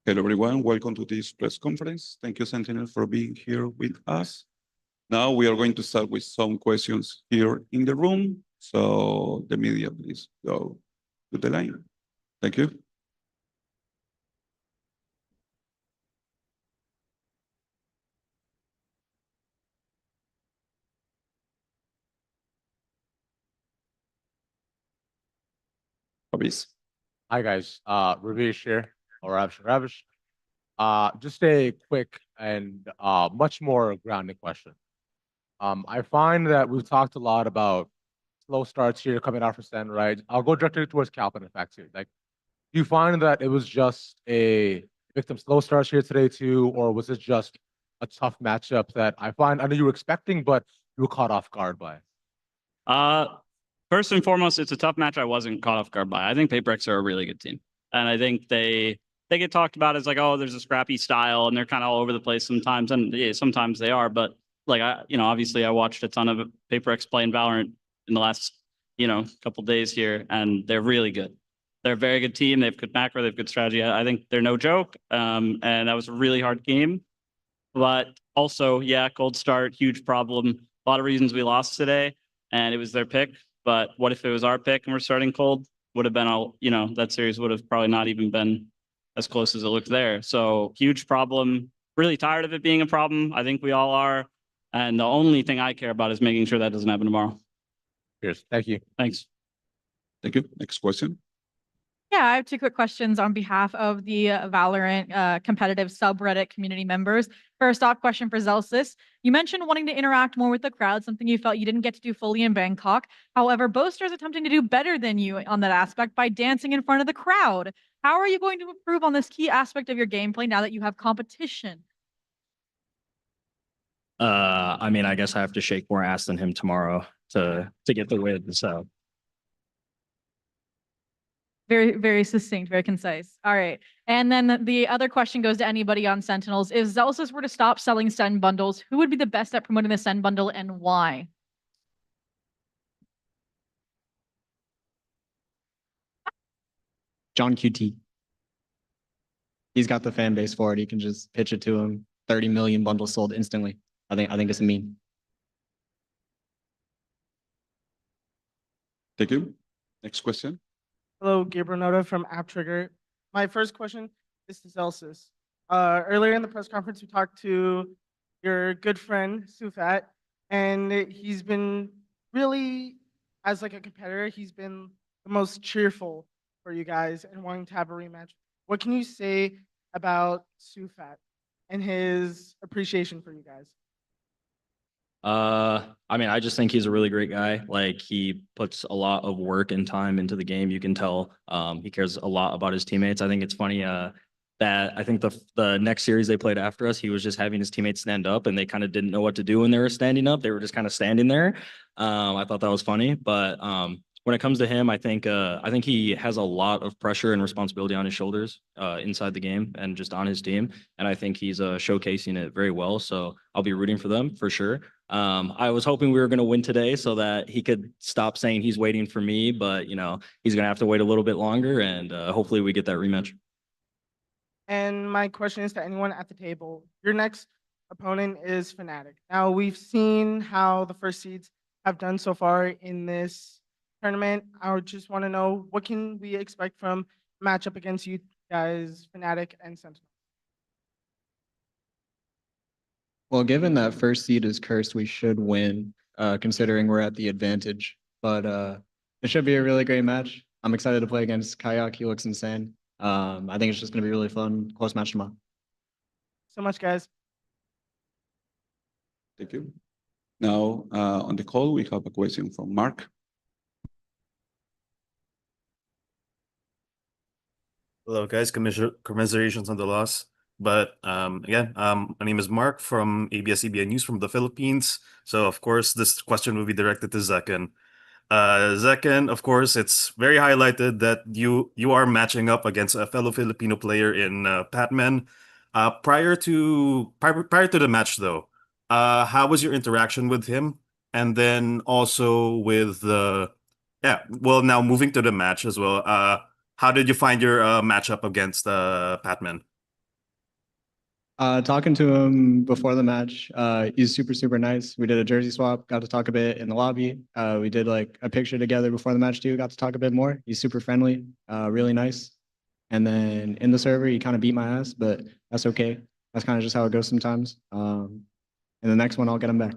Hello, everyone. Welcome to this press conference. Thank you, Sentinel, for being here with us. Now we are going to start with some questions here in the room. So the media, please go to the line. Thank you. Obvious. Hi guys, Ravish here, or Ravish. Just a quick and much more grounded question. I find that we've talked a lot about slow starts here coming out for SEN, right? I'll go directly towards Calvin, in fact, here. Like, do you find that it was just a victim slow starts here today too, or was it just a tough matchup that I know you were expecting, but you were caught off guard by? First and foremost, it's a tough match I wasn't caught off guard by. I think PRX are a really good team. And I think they get talked about as like, oh, there's a scrappy style and they're kind of all over the place sometimes. And yeah, sometimes they are. But like, obviously I watched a ton of PRX play in VALORANT in the last, couple days here, and they're really good. They're a very good team. They have good macro. They have good strategy. I think they're no joke. And that was a really hard game. But also, yeah, cold start, huge problem. A lot of reasons we lost today, and it was their pick. But what if it was our pick and we're starting cold? Would have been all, that series would have probably not even been as close as it looked there. So huge problem. Really tired of it being a problem. I think we all are. And the only thing I care about is making sure that doesn't happen tomorrow. Cheers. Thank you. Thanks. Thank you. Next question. Yeah, I have two quick questions on behalf of the VALORANT competitive subreddit community members. First off, question for Zelsis. You mentioned wanting to interact more with the crowd, something you felt you didn't get to do fully in Bangkok. However, Boaster is attempting to do better than you on that aspect by dancing in front of the crowd. How are you going to improve on this key aspect of your gameplay now that you have competition? I mean, I guess I have to shake more ass than him tomorrow to get the win, so. Very, very succinct, very concise. All right. And then the other question goes to anybody on Sentinels. If Zelsis were to stop selling SEN bundles, who would be the best at promoting the SEN bundle and why? John QT. He's got the fan base for it. He can just pitch it to him. 30 million bundles sold instantly. I think it's a meme. Thank you. Next question. Hello, Gabriel Noda from AppTrigger. My first question is to Zelsis. Earlier in the press conference, we talked to your good friend, Sufat, and he's been really, as like a competitor, he's been the most cheerful for you guys and wanting to have a rematch. What can you say about Sufat and his appreciation for you guys? I mean, I just think he's a really great guy. Like, he puts a lot of work and time into the game. You can tell he cares a lot about his teammates. I think it's funny that I think the next series they played after us, he was just having his teammates stand up and they kind of didn't know what to do when they were standing up. They were just kind of standing there. I thought that was funny. But when it comes to him, I think he has a lot of pressure and responsibility on his shoulders inside the game and just on his team. And I think he's showcasing it very well. So I'll be rooting for them for sure. I was hoping we were going to win today so that he could stop saying he's waiting for me, but he's going to have to wait a little bit longer, and hopefully we get that rematch. And my question is to anyone at the table. Your next opponent is Fnatic. Now, we've seen how the first seeds have done so far in this tournament. I would just want to know, what can we expect from matchup against you guys, Fnatic and Sentinel? Well, given that first seed is cursed, we should win, considering we're at the advantage. But it should be a really great match. I'm excited to play against Kayak. He looks insane. I think it's just going to be really fun, close match tomorrow. So much, guys. Thank you. Now, on the call, we have a question from Mark. Hello, guys. Commiserations on the loss. But again, my name is Mark from ABS-CBN News from the Philippines. So, of course, this question will be directed to Zekken. Zekken, of course, it's very highlighted that you are matching up against a fellow Filipino player in Patman. Prior to the match, though, how was your interaction with him? And then also with now moving to the match as well. How did you find your matchup against Patman? Talking to him before the match, he's super, super nice. We did a jersey swap, got to talk a bit in the lobby. We did like a picture together before the match too, got to talk a bit more. He's super friendly, really nice. And then in the server, he kind of beat my ass, but that's okay. That's kind of just how it goes sometimes. In the next one, I'll get him back.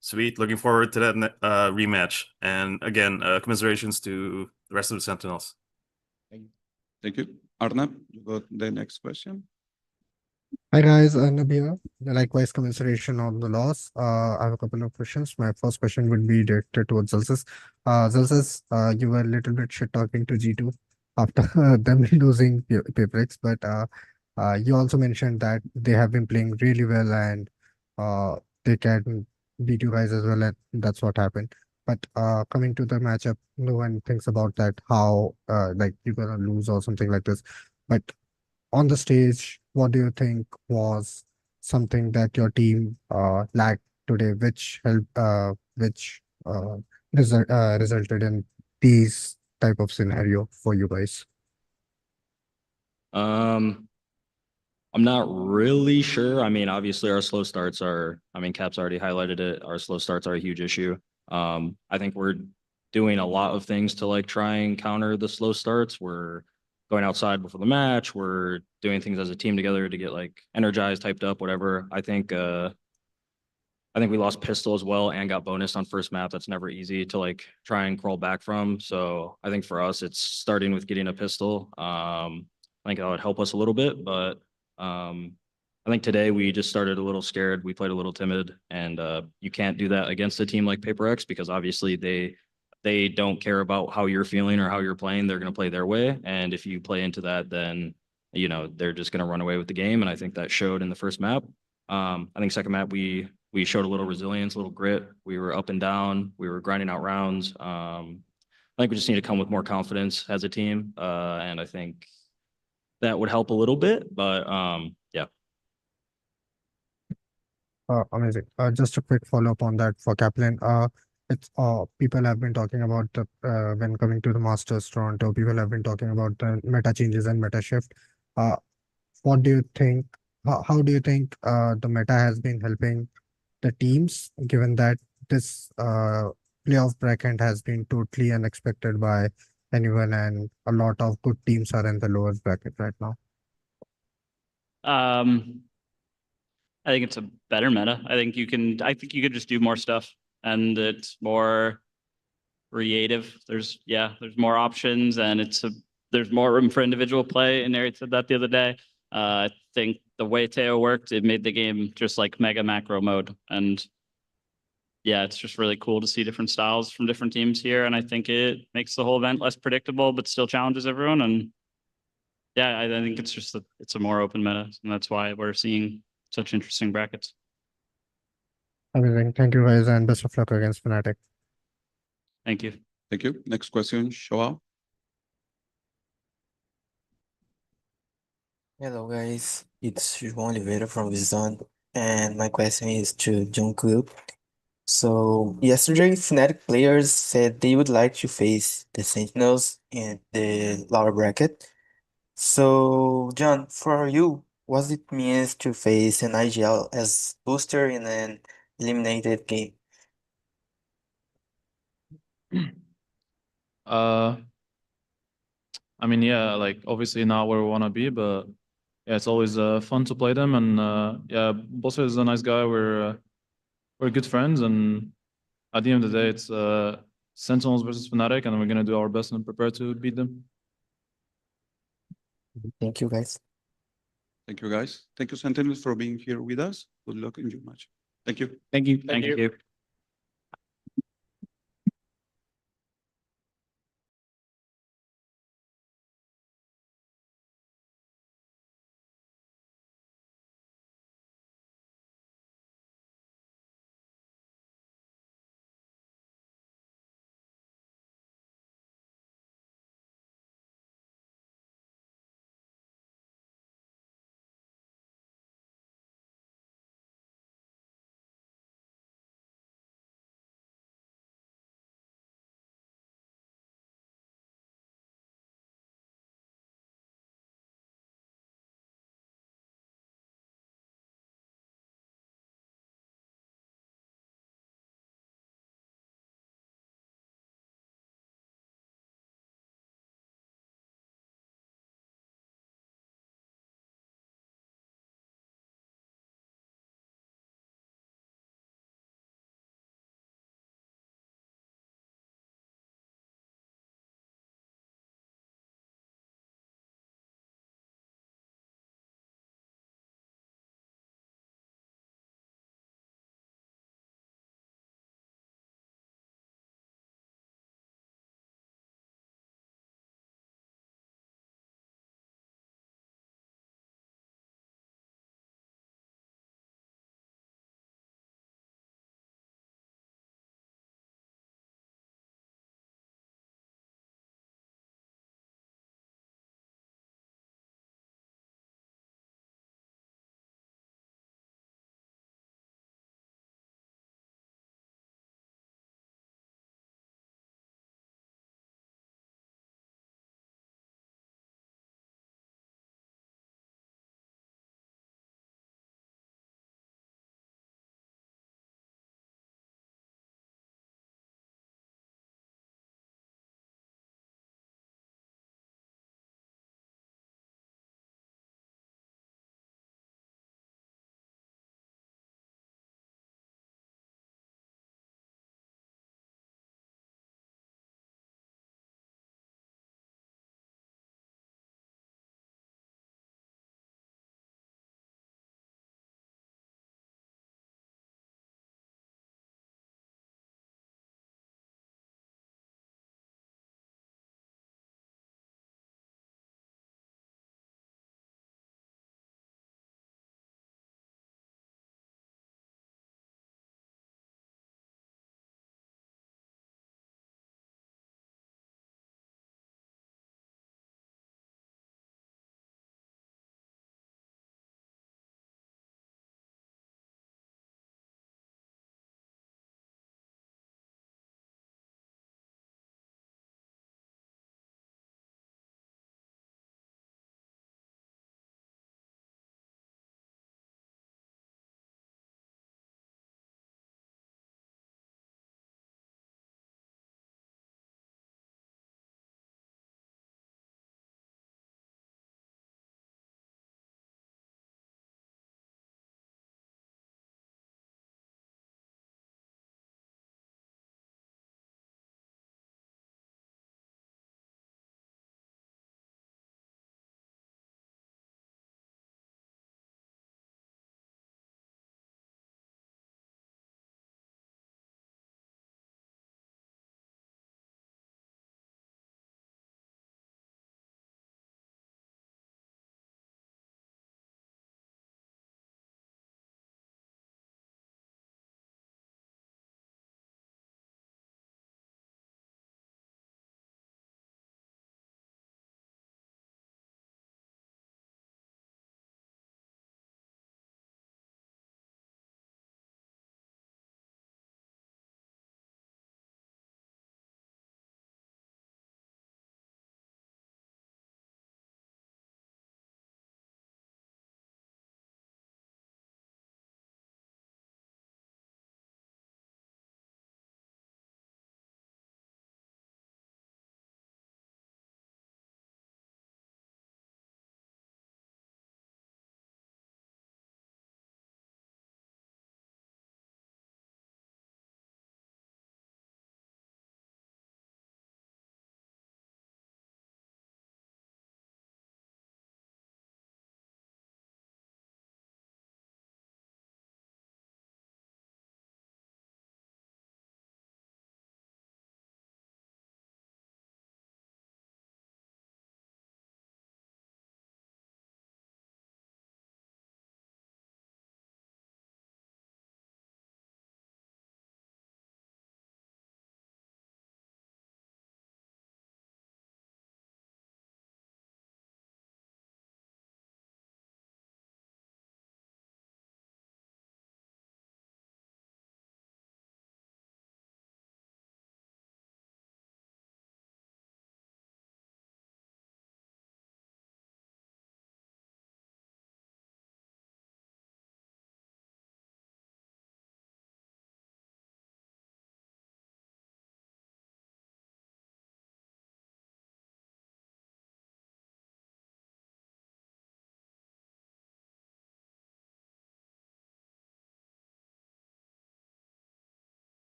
Sweet. Looking forward to that rematch. And again, commiserations to the rest of the Sentinels. Thank you. Arnab, you got the next question. Hi guys, Arnab here. Likewise, commiseration on the loss. I have a couple of questions. My first question would be directed towards Zelsis. Zelsis, you were a little bit shit talking to G2 after them losing PRX, but you also mentioned that they have been playing really well and they can beat you guys as well, and that's what happened. But coming to the matchup, no one thinks about that, how like you're gonna lose or something like this. But on the stage, what do you think was something that your team lacked today, which resulted in these type of scenario for you guys? I'm not really sure. I mean, obviously our slow starts are, I mean, Cap's already highlighted it. Our slow starts are a huge issue. I think we're doing a lot of things to like try and counter the slow starts. We're going outside before the match. We're doing things as a team together to get like energized, hyped up, whatever. I think we lost pistol as well and got bonus on first map. That's never easy to like try and crawl back from. So I think for us, it's starting with getting a pistol. I think that would help us a little bit, but I think today we just started a little scared. We played a little timid, and you can't do that against a team like PRX because obviously they don't care about how you're feeling or how you're playing. They're going to play their way, and if you play into that, then you know they're just going to run away with the game. And I think that showed in the first map. I think second map we showed a little resilience, a little grit. We were up and down. We were grinding out rounds. I think we just need to come with more confidence as a team, and I think that would help a little bit. But yeah. Amazing. Just a quick follow-up on that for Kaplan. It's people have been talking about the when coming to the Masters Toronto, people have been talking about the meta changes and meta shift. Uh, what do you think? How do you think the meta has been helping the teams, given that this playoff bracket has been totally unexpected by anyone, and a lot of good teams are in the lowest bracket right now? I think it's a better meta. I think you could just do more stuff and it's more creative. There's more options and there's more room for individual play. And Eric said that the other day. I think the way Teo worked, it made the game just like mega macro mode. And yeah, it's just really cool to see different styles from different teams here. And I think it makes the whole event less predictable, but still challenges everyone. And yeah, I think it's just it's a more open meta. And that's why we're seeing such interesting brackets. Amazing. Thank you guys, and best of luck against Fnatic. Thank you. Thank you. Next question, Shoa. Hello guys, it's João Oliveira from Visão, and my question is to Jungkook. So yesterday, Fnatic players said they would like to face the Sentinels in the lower bracket. So John, for you, what it means to face an IGL as booster in an eliminated game? I mean, yeah, like obviously not where we want to be, but yeah, it's always fun to play them. And yeah, Bossa is a nice guy. We're good friends, and at the end of the day, it's Sentinels versus Fnatic, and we're gonna do our best and prepare to beat them. Thank you guys. Thank you, guys. Thank you, Sentinels, for being here with us. Good luck in your match. Thank you. Thank you. Thank you.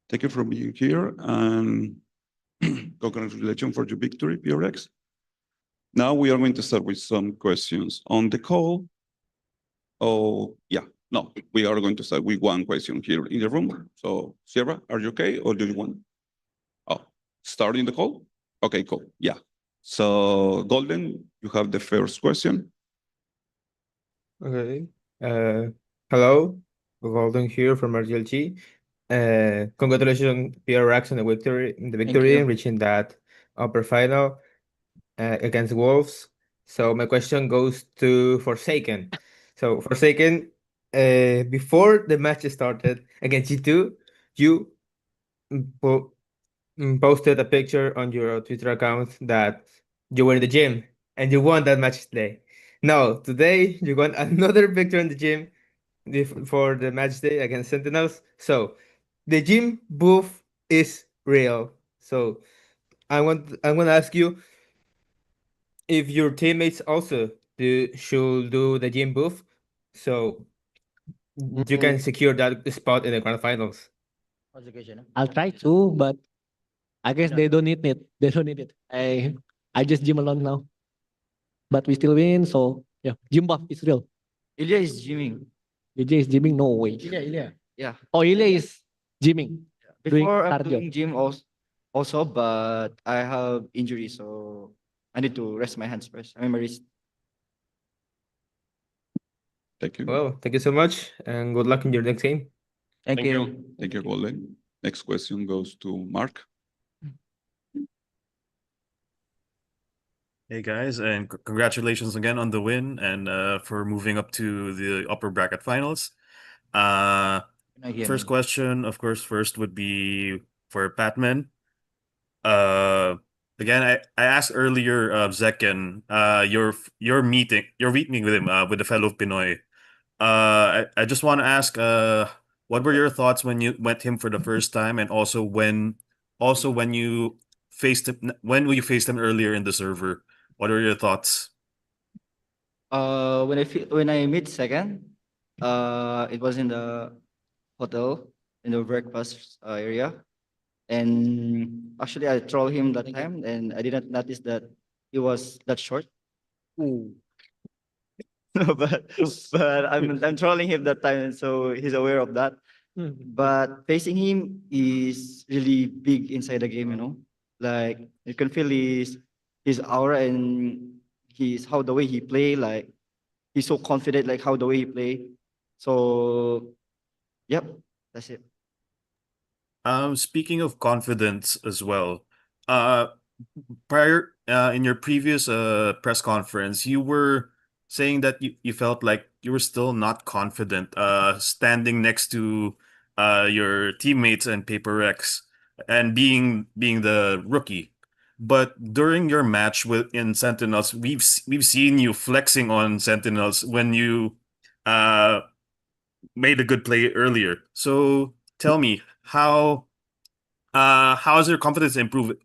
Thank you for being here and congratulations for your victory, PRX. Now we are going to start with some questions on the call. Oh, yeah. No, we are going to start with one question here in the room. So, Sierra, are you okay, or do you want? Oh, starting the call? Okay, cool. Yeah. So, Golden, you have the first question. Okay. Hello, Golden here from RGLG. Congratulations, PRX, on the victory, you. and reaching that upper final against Wolves. So my question goes to Forsaken. So Forsaken, before the match started against G2, you po posted a picture on your Twitter account that you were in the gym and you won that match today. Now, today you got another picture in the gym for the match day against Sentinels. So the gym booth is real. So I'm gonna ask you if your teammates also should do the gym booth, so you can secure that spot in the grand finals. I'll try to, but I guess they don't need it. They don't need it. I just gym alone now. But we still win, so yeah, gym buff is real. Ilya is gymming. AJ is gymming, no way. Ilya. Yeah. Oh, Ilya is gymming. Doing Before I'm cardio. doing gym also, but I have injury, so I need to rest my hands first. I mean my wrist. Thank you. Well, thank you so much, and good luck in your next game. Thank you. Thank you, Golden. Next question goes to Mark. Hey guys, and congratulations again on the win and for moving up to the upper bracket finals. First question, of course, first would be for Patman. Again, I asked earlier of Zekken, your meeting with him, with the fellow Pinoy. I just want to ask, what were your thoughts when you met him for the first time, and also when you faced him earlier in the server? What are your thoughts? When I meet second, it was in the hotel in the breakfast area, and actually I trolled him that time, and I didn't notice that he was that short. No, but I'm trolling him that time, and so he's aware of that. But facing him is really big inside the game, you know. Like you can feel his aura and how the way he play. Like he's so confident, like how the way he play. So, yep, that's it. Speaking of confidence as well, uh, prior in your previous press conference, you were saying that you felt like you were still not confident standing next to your teammates and PRX and being the rookie. But during your match in Sentinels, we've seen you flexing on Sentinels when you uh made a good play earlier. So tell me, how has your confidence improved?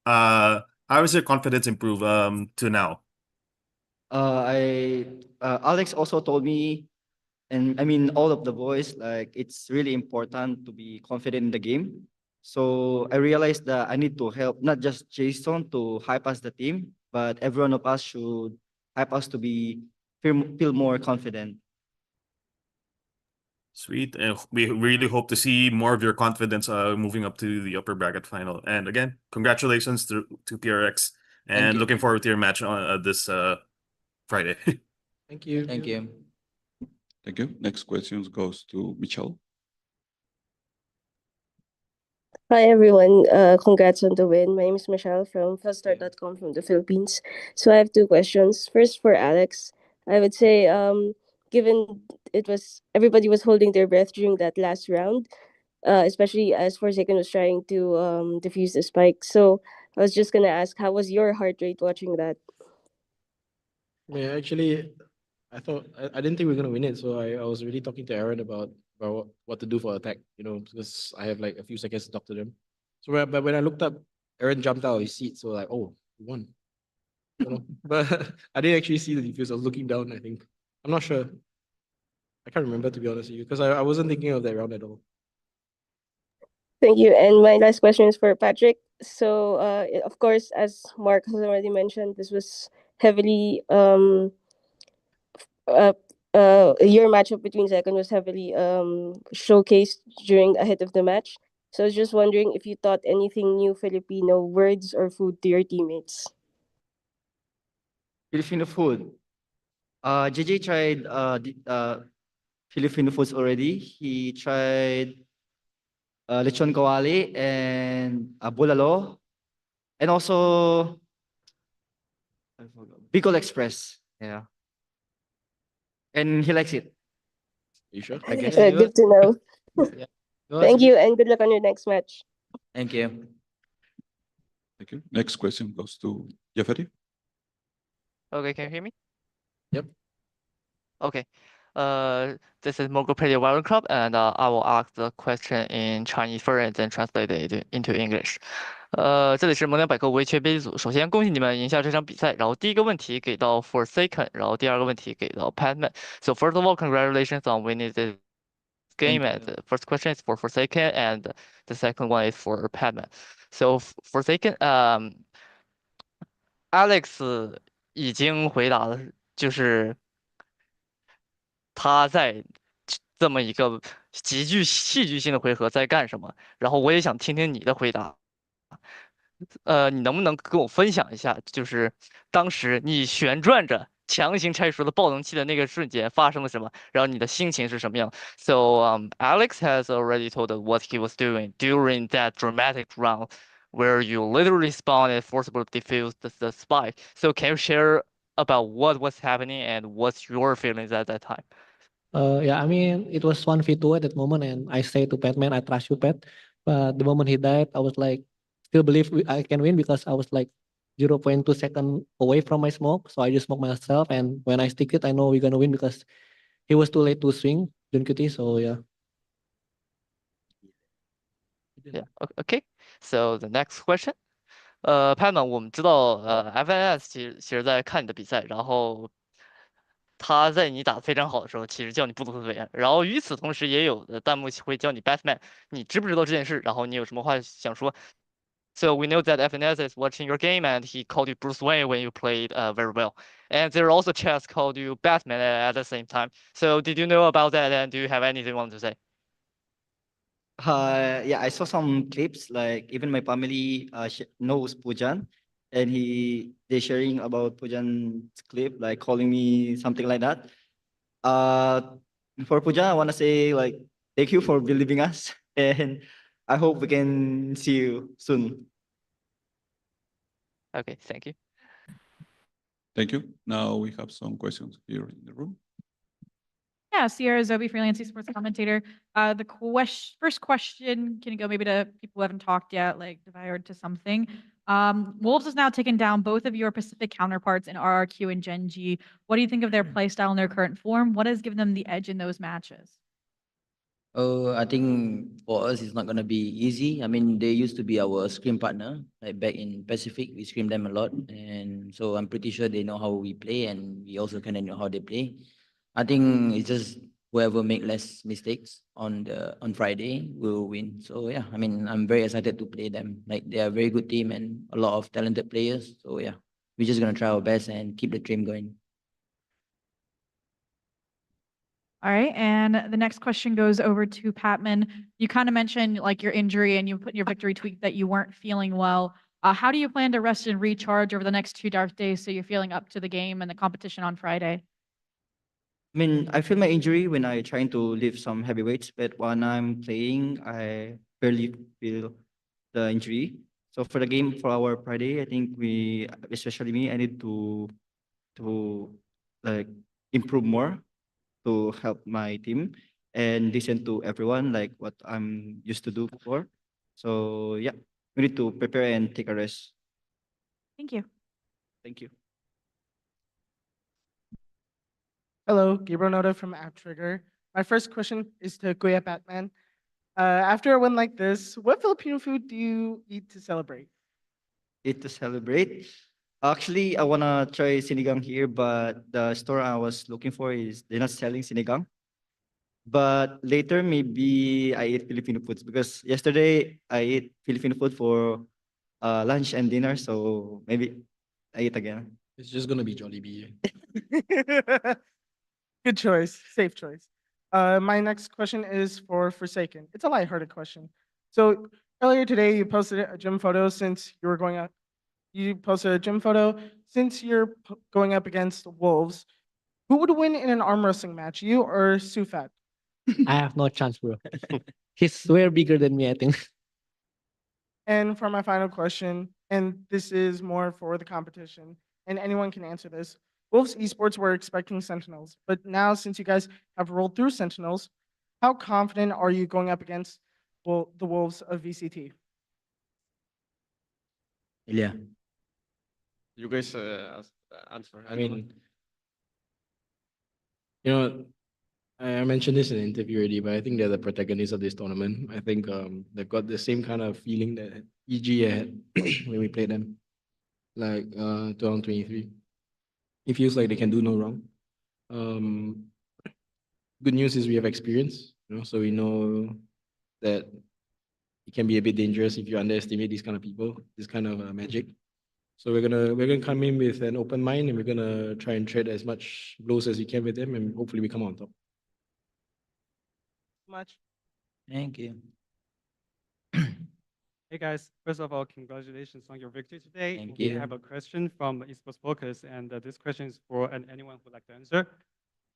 How has your confidence improved to now? Alex also told me, and I mean all of the boys, like it's really important to be confident in the game. So I realized that I need to help not just Jason to hype us the team, but every one of us should hype us to feel more confident. Sweet. And we really hope to see more of your confidence moving up to the upper bracket final. And again, congratulations to PRX, and you. looking forward to your match on this Friday. Thank you. Thank you. Thank you. Next question goes to Michelle. Hi everyone, congrats on the win. My name is Michelle from Felstar.com from the Philippines. So I have two questions. First for Alex, I would say given everybody was holding their breath during that last round, especially as Forsaken was trying to defuse the spike. So I was just gonna ask, how was your heart rate watching that? Yeah, actually, I didn't think we were gonna win it, so I was really talking to Aaron about what to do for attack, because I have like a few seconds to talk to them. But when I looked up, Aaron jumped out of his seat, so like, oh, we won. But I didn't actually see the defuse. I was looking down, I think. I'm not sure. I can't remember, to be honest with you, because I wasn't thinking of that round at all. Thank you. And my last question is for Patrick. So, of course, as Mark has already mentioned, this was heavily uh, your matchup between second was heavily showcased during ahead of the match. So I was just wondering if you taught anything new Filipino words or food to your teammates. Filipino food. JJ tried Filipino foods already. He tried lechon kawali and bulalo, and also I forgot, Bicol Express. Yeah, and he likes it. You sure? I guess. Good to know. Yeah. Thank you, and good luck on your next match. Thank you. Thank you. Next question goes to Jeffrey. Okay, can you hear me? Yep. Okay. This is Mogul Pretty Valorant Club, and I will ask the question in Chinese first and then translate it into English. 这里是萌娘百科围棋杯组。首先恭喜你们赢下这场比赛。然后第一个问题给到 Forsaken， 然后第二个问题给到 Padman。So first of all, congratulations on winning this game. And the first question is for Forsaken, and the second one is for Padman. So Forsaken, Alex 已经回答了，就是他在这么一个极具戏剧性的回合在干什么。然后我也想听听你的回答。你能不能跟我分享一下，就是当时你旋转着强行拆除了爆能器的那个瞬间发生了什么，然后你的心情是什么样？So Alex has already told us what he was doing during that dramatic round, where you literally spawned and forcibly defused the spike. So can you share about what was happening and what's your feelings at that time? Yeah, I mean, it was 1v2 at that moment, and I say to Batman, I trust you, Pat. But the moment he died, I was like, still believe I can win because I was like 0.2 second away from my smoke. So I just smoke myself, and when I stick it, I know we're gonna win because he was too late to swing QT. So yeah. Yeah. Okay. So the next question. Pan 我们知道FNS 其实在看你的比赛，然后他在你打得非常好的时候，其实叫你布鲁斯韦恩，然后与此同时也有的弹幕会叫你 Batman，你知不知道这件事？然后你有什么话想说？So we know that FNS is watching your game and he called you Bruce Wayne when you played very well. And there are also chats called you Batman at the same time. So did you know about that and do you have anything you want to say? Yeah, I saw some clips. Like even my family knows Pujan, and they sharing about Pujan's clip, like calling me something like that. For Pujan, I wanna say like thank you for believing us, and I hope we can see you soon. Okay, thank you. Thank you. Now we have some questions here in the room. Yeah, Sierra Zobi, freelance esports commentator. The first question can go maybe to people who haven't talked yet, like devoured to something. Wolves has now taken down both of your Pacific counterparts in RRQ and Gen G. What do you think of their playstyle and their current form? What has given them the edge in those matches? Oh, I think for us it's not gonna be easy. I mean, they used to be our scrim partner, like back in Pacific, we scrim them a lot, and so I'm pretty sure they know how we play, and we also kind of know how they play. I think it's just whoever make less mistakes on Friday will win. So yeah, I mean, I'm very excited to play them. Like they are a very good team and a lot of talented players. So yeah, we're just gonna try our best and keep the dream going. All right, and the next question goes over to Patman. You kind of mentioned like your injury, and you put in your victory tweet that you weren't feeling well. How do you plan to rest and recharge over the next 2 dark days so you're feeling up to the game and the competition on Friday? I mean, I feel my injury when I trying to lift some heavy weights, but when I'm playing, I barely feel the injury. So for the game for our Friday, I think especially me, I need to like improve more to help my team and listen to everyone like what I'm used to do before. So yeah, we need to prepare and take a rest. Thank you. Thank you. Hello, Gabriel Noda from AppTrigger. My first question is to Kuya Batman. After a win like this, what Filipino food do you eat to celebrate? Eat to celebrate. Actually, I wanna try sinigang here, but the store I was looking for is they're not selling sinigang. But later, maybe I eat Filipino foods because yesterday I ate Filipino food for lunch and dinner. So maybe I eat again. It's just gonna be Jollibee. Good choice. Safe choice. My next question is for Forsaken. It's a lighthearted question. So earlier today, you posted a gym photo since you were going up. You posted a gym photo since you're going up against Wolves. Who would win in an arm wrestling match, you or Sufat? I have no chance, bro. He's way bigger than me, I think. And for my final question, and this is more for the competition, and anyone can answer this. Wolves Esports were expecting Sentinels, but now since you guys have rolled through Sentinels, how confident are you going up against the Wolves of VCT? Ilya. You guys answer. I mean, you know, I mentioned this in an interview already, but I think they're the protagonists of this tournament. I think they've got the same kind of feeling that EG had when we played them, like 2023. It feels like they can do no wrong. Good news is we have experience, so we know that it can be a bit dangerous if you underestimate these kind of people, this kind of magic. So we're gonna come in with an open mind, and we're gonna try and trade as much blows as we can with them, and hopefully we come on top. Much. Thank you. Hey guys, first of all, congratulations on your victory today. Thank We you. have a question from Esports Focus, and this question is for anyone who would like to answer.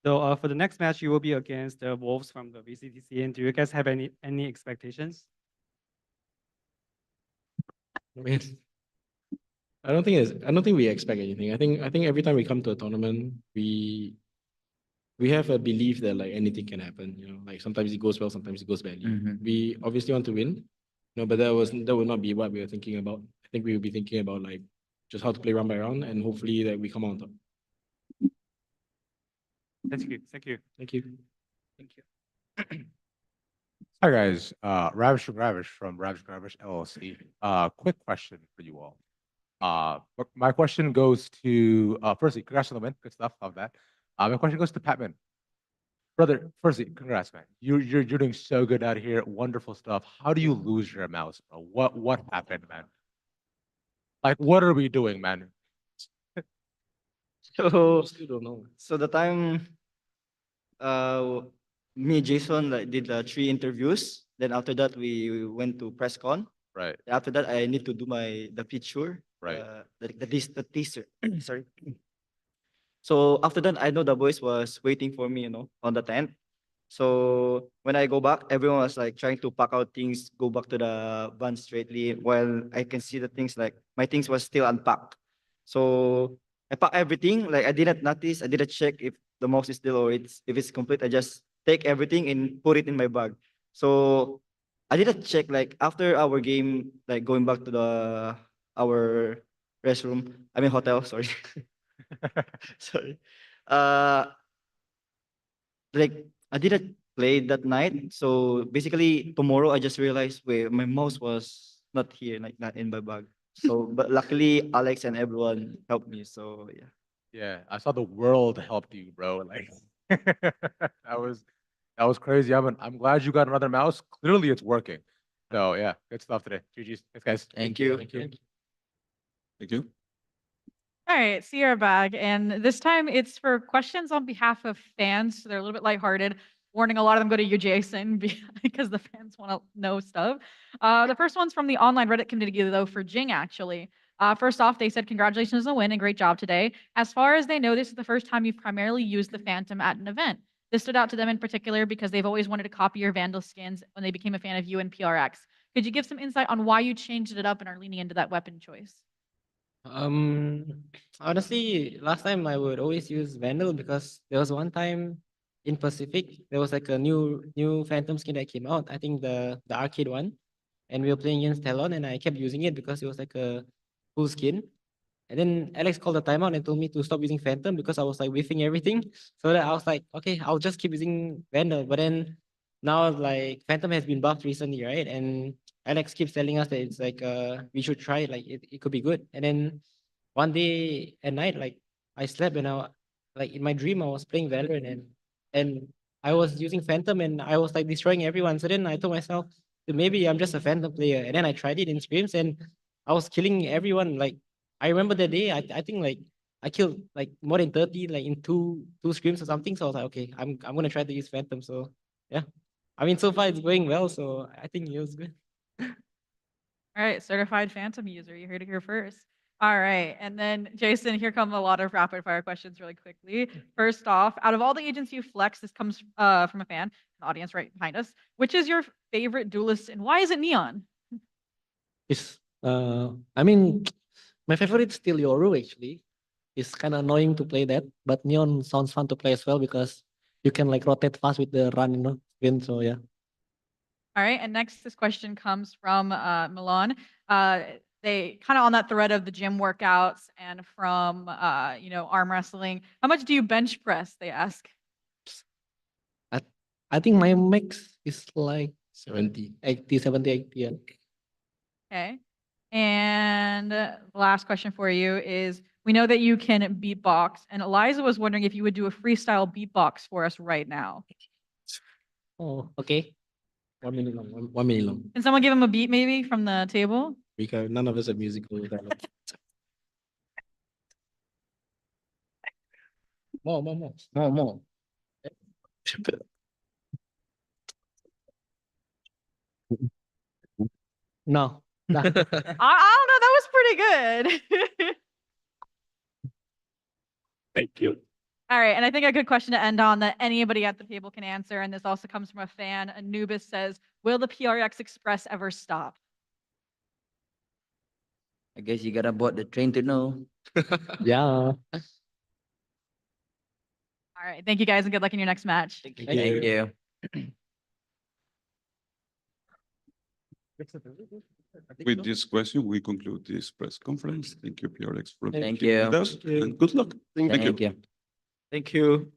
So for the next match, you will be against the Wolves from the VCT scene. Do you guys have any expectations? I mean, I don't think we expect anything. I think every time we come to a tournament, we have a belief that like anything can happen. Like sometimes it goes well, sometimes it goes badly. Mhm. We obviously want to win, but that would not be what we were thinking about. I think we would be thinking about like just how to play round by round, and hopefully that we come on top. Thank you. Thank you. Thank you. Thank you. Hi guys, Ravish from Ravish LLC. Quick question for you all. My question goes to firstly, congrats on the win. Good stuff, love that. My question goes to Patman. Brother, firstly, congrats, man. You're doing so good out here. Wonderful stuff. How do you lose your mouse, bro? What happened, man? Like, what are we doing, man? So Still don't know. so the time me Jason like did 3 interviews. Then after that we went to press con. Right. After that I need to do the picture. Right. The teaser. Sorry. So after that I know the boys was waiting for me, on the tent. So when I go back, everyone was like trying to pack out things, go back to the van straightly, while I can see the things like my things was still unpacked. So I pack everything. Like I didn't notice, I didn't check if the mouse is still or if it's complete. I just take everything and put it in my bag. So I didn't check like after our game, like going back to our restroom. I mean hotel. Sorry, sorry. Uh, like I didn't play that night. So basically tomorrow I just realized wait, my mouse was not here, like not in my bag. So but luckily Alex and everyone helped me. So yeah. Yeah, I saw the world helped you, bro. Like that was crazy. I'm glad you got another mouse. Clearly it's working. So yeah, good stuff today. GG's. Thanks, guys. Thank you. Thank you. Thank you. All right, Sierra Bag, and this time it's for questions on behalf of fans. So they're a little bit lighthearted. Warning: a lot of them go to you, Jason, because the fans want to know stuff. The first one's from the online Reddit community, though, for Jing actually. First off, they said congratulations on the win and great job today. As far as they know, this is the first time you've primarily used the Phantom at an event. This stood out to them in particular because they've always wanted to copy your Vandal skins when they became a fan of you and PRX. Could you give some insight on why you changed it up and are leaning into that weapon choice? Honestly, last time I would always use Vandal because there was one time in Pacific, there was like a new Phantom skin that came out. I think the arcade one, and we were playing against Talon, and I kept using it because it was like a cool skin. And then Alex called the timeout and told me to stop using Phantom because I was like whiffing everything. So that I was like, okay, I'll just keep using Vandal. But then now like Phantom has been buffed recently, right? And Alex keeps telling us that it's like we should try it, like it could be good. And then one day at night, like I slept and I like in my dream I was playing Valorant and I was using Phantom and I was like destroying everyone. So then I told myself, maybe I'm just a Phantom player. And then I tried it in scrims and I was killing everyone. Like I remember the day, I think like I killed like more than 30 like in two scrims or something. So I was like, okay, I'm gonna try to use Phantom. So yeah. I mean, so far it's going well, so I think it was good. All right, certified Phantom user. You heard it here first. All right, and then Jason, here come a lot of rapid fire questions really quickly. First off, out of all the agents you flex, this comes from a fan, the audience right behind us. Which is your favorite duelist, and why is it Neon? It's I mean, my favorite is still Yoru actually. It's kind of annoying to play that, but Neon sounds fun to play as well because you can like rotate fast with the run, spin. So yeah. All right, and next this question comes from Milan. They kind of on that thread of the gym workouts and from arm wrestling. How much do you bench press? They ask. I think my max is like 70, 80, 70, 80. Yeah. Okay. And the last question for you is, we know that you can beatbox, and Eliza was wondering if you would do a freestyle beatbox for us right now. Oh, okay. 1 minute long. 1 minute long. Can someone give him a beat maybe from the table? Because none of us are musical talent. More. No. I don't know. That was pretty good. Thank you. All right, and I think a good question to end on that anybody at the table can answer, and this also comes from a fan. Anubis says, "Will the PRX Express ever stop?" I guess you gotta board the train to know. Yeah. All right, thank you guys, and good luck in your next match. Thank you. With this question, we conclude this press conference. Thank you, PRX, for Thank being you. with us, and good luck. Thank you. Thank you. Thank you.